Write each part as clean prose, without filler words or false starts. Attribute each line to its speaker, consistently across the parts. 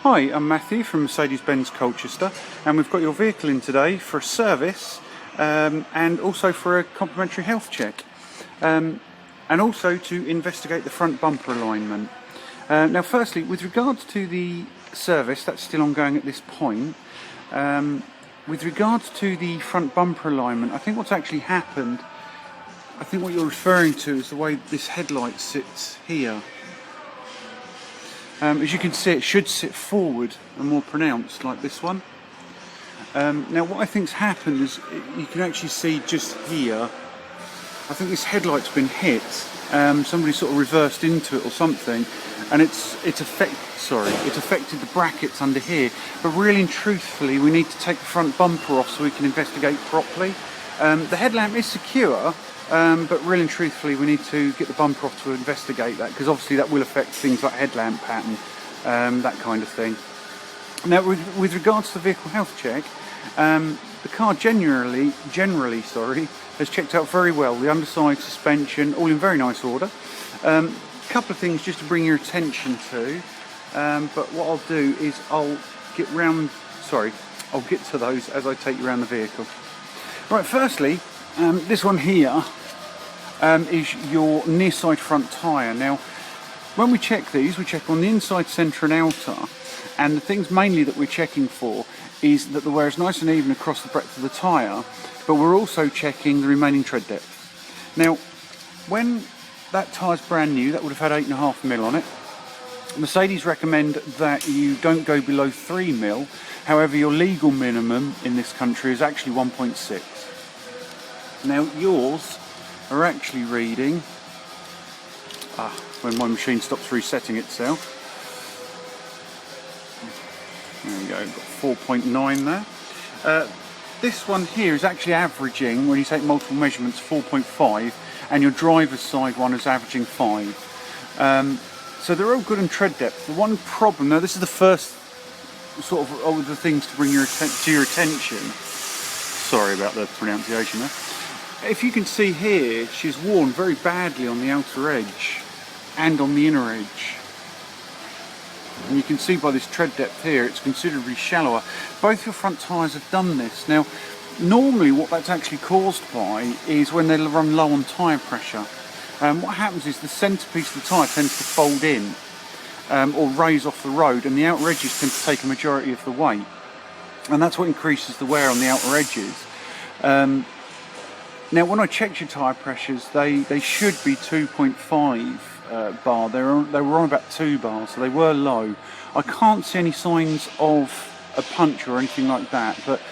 Speaker 1: Hi, I'm Matthew from Benz Colchester, and we've got your vehicle in today for a service and also for a complimentary health check, and also to investigate the front bumper alignment. Now firstly, with regards to the service, that's still ongoing at this point. With regards to the front bumper alignment, I think what's actually happened, I think what you're referring to is the way this headlight sits here. As you can see, it should sit forward and more pronounced like this one. Now what I think's happened is, you can actually see just here, I think this headlight's been hit. Somebody sort of reversed into it or something, and it's affected the brackets under here. But really and truthfully, we need to take the front bumper off so we can investigate properly. The headlamp is secure, but really and truthfully we need to get the bumper off to investigate that, because obviously that will affect things like headlamp pattern, that kind of thing. Now with regards to the vehicle health check, the car generally has checked out very well. The underside, suspension, all in very nice order. A couple of things just to bring your attention to, but what I'll do is I'll get to those as I take you around the vehicle. Right, firstly, this one here is your near side front tyre. Now when we check these, we check on the inside, centre and outer, and the things mainly that we're checking for is that the wear is nice and even across the breadth of the tyre, but we're also checking the remaining tread depth. Now when that tyre's brand new, that would have had 8.5mm on it. Mercedes recommend that you don't go below 3mm, however your legal minimum in this country is actually 1.6. Now yours are actually reading, when my machine stops resetting itself, there we go, got 4.9 there. This one here is actually averaging, when you take multiple measurements, 4.5, and your driver's side one is averaging 5. So they're all good in tread depth. The one problem, now this is the first sort of the things to bring to your attention. Sorry about the pronunciation there. If you can see here, she's worn very badly on the outer edge and on the inner edge. And you can see by this tread depth here, it's considerably shallower. Both your front tyres have done this. Now, normally what that's actually caused by is when they run low on tyre pressure. What happens is the centrepiece of the tyre tends to fold in or raise off the road, and the outer edges tend to take a majority of the weight. And that's what increases the wear on the outer edges. Now when I checked your tyre pressures, they should be 2.5 bar. They were on about 2 bars, so they were low. I can't see any signs of a punch or anything like that, but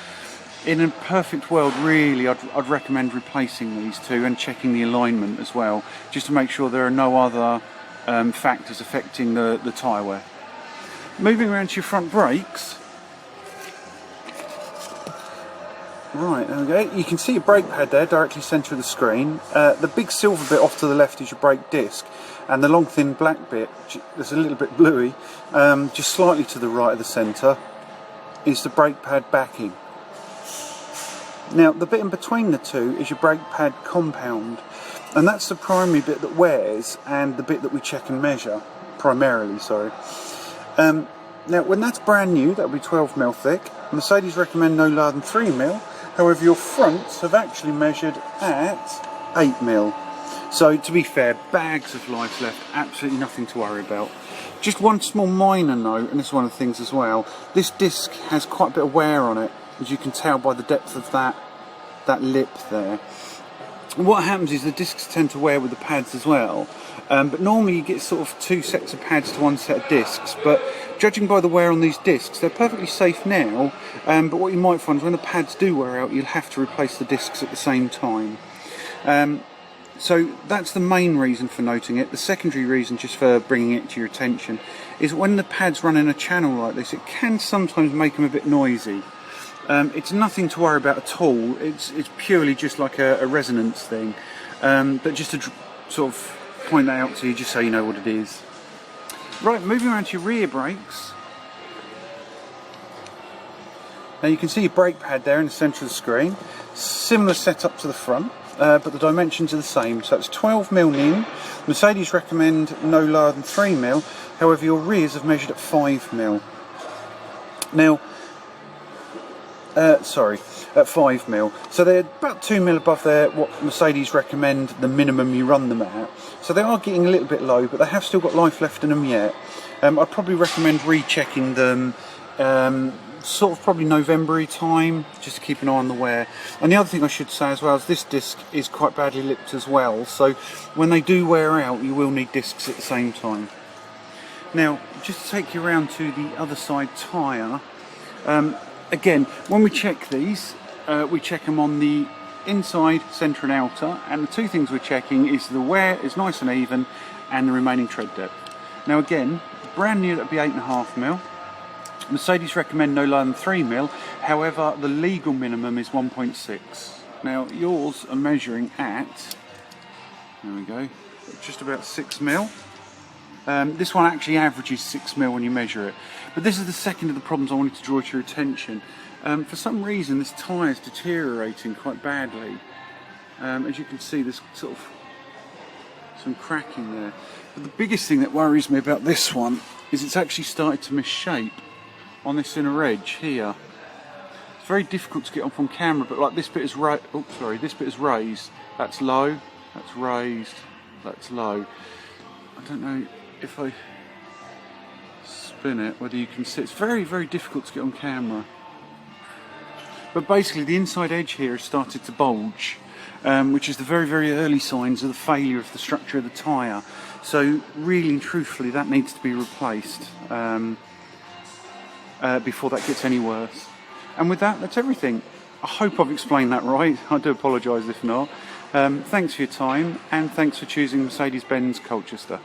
Speaker 1: in a perfect world, really, I'd recommend replacing these two and checking the alignment as well, just to make sure there are no other factors affecting the tyre wear. Moving around to your front brakes. Right, there we go. You can see your brake pad there, directly centre of the screen. The big silver bit off to the left is your brake disc, and the long thin black bit, that's a little bit bluey, just slightly to the right of the centre, is the brake pad backing. Now the bit in between the two is your brake pad compound, and that's the primary bit that wears and the bit that we check and measure, primarily, sorry. Now when that's brand new, that'll be 12mm thick. Mercedes recommend no lower than 3mm. However, your fronts have actually measured at 8mm. So to be fair, bags of life left, absolutely nothing to worry about. Just one small minor note, and this is one of the things as well, this disc has quite a bit of wear on it, as you can tell by the depth of that lip there. And what happens is the discs tend to wear with the pads as well, but normally you get sort of 2 sets of pads to 1 set of discs, but judging by the wear on these discs, they're perfectly safe now, but what you might find is when the pads do wear out, you'll have to replace the discs at the same time. So that's the main reason for noting it. The secondary reason, just for bringing it to your attention, is when the pads run in a channel like this, it can sometimes make them a bit noisy. It's nothing to worry about at all. It's purely just like a resonance thing, but just to sort of point that out to you, just so you know what it is. Right, moving around to your rear brakes. Now you can see your brake pad there in the centre of the screen. Similar setup to the front, but the dimensions are the same. So it's 12mm in. Mercedes recommend no lower than 3mm. However, your rears have measured at 5mm. Now, at 5mm. So they're about 2mm above what Mercedes recommend the minimum you run them at. So they are getting a little bit low, but they have still got life left in them yet. I'd probably recommend rechecking them sort of probably November time, just to keep an eye on the wear. And the other thing I should say as well is this disc is quite badly lipped as well, so when they do wear out you will need discs at the same time. Now, just to take you around to the other side tyre, again, when we check these, we check them on the inside, centre and outer, and the two things we're checking is the wear is nice and even and the remaining tread depth. Now again, brand new, that'd be 8.5mm. Mercedes recommend no lower than 3mm, however the legal minimum is 1.6. Now yours are measuring at, there we go, just about 6mm. This one actually averages 6mm when you measure it. But this is the second of the problems I wanted to draw to your attention. For some reason this tyre is deteriorating quite badly. As you can see, there's sort of some cracking there. But the biggest thing that worries me about this one is it's actually started to misshape on this inner edge here. It's very difficult to get on from camera, but like this bit is this bit is raised. That's low, that's raised, that's low. I don't know if I spin it whether you can see. It's very, very difficult to get on camera. But basically the inside edge here has started to bulge, which is the very, very early signs of the failure of the structure of the tyre. So really and truthfully that needs to be replaced before that gets any worse. And with that, that's everything. I hope I've explained that right. I do apologise if not. Thanks for your time, and thanks for choosing Mercedes-Benz Colchester.